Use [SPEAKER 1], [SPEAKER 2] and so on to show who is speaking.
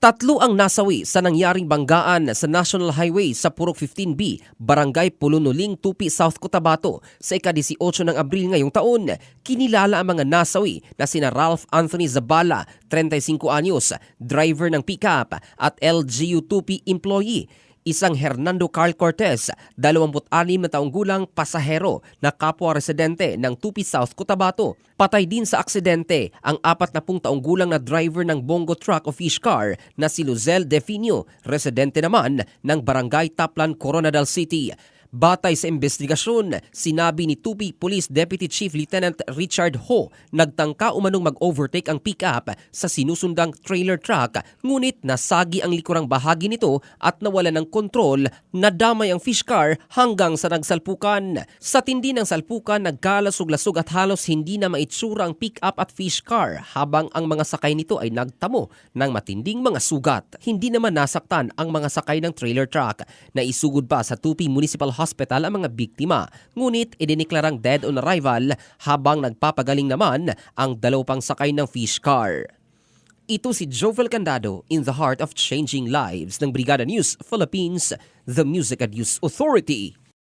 [SPEAKER 1] Tatlo ang nasawi sa nangyaring banggaan sa National Highway sa Purok 15B, Barangay Pulunuling, Tupi, South Cotabato sa ika-18 ng Abril ngayong taon. Kinilala ang mga nasawi na sina Ralph Anthony Zabala, 35 anyos, driver ng pickup, at LGU Tupi employee. Isang Hernando Carl Cortez, 26 na taong gulang pasahero na kapwa residente ng Tupi South Cotabato. Patay din sa aksidente ang 40 taong gulang na driver ng bongo truck o fish car na si Luzel Definio, residente naman ng Barangay Taplan, Coronadal City. Batay sa investigasyon, sinabi ni Tupi Police Deputy Chief Lieutenant Richard Ho, nagtangka umanong mag-overtake ang pick-up sa sinusundang trailer truck, ngunit nasagi ang likurang bahagi nito at nawala ng kontrol, nadamay ang fish car hanggang sa nagsalpukan. Sa tindi ng salpukan, nagkalasog-lasog at halos hindi na maitsura ang pick-up at fish car, habang ang mga sakay nito ay nagtamo ng matinding mga sugat. Hindi naman nasaktan ang mga sakay ng trailer truck. Naisugod pa sa Tupi Municipal Hospital ang mga biktima, ngunit idineklarang dead on arrival habang nagpapagaling naman ang 2 pang sakay ng fish car. Ito si Jovel Candado in the heart of changing lives ng Brigada News Philippines, the Music and News Authority.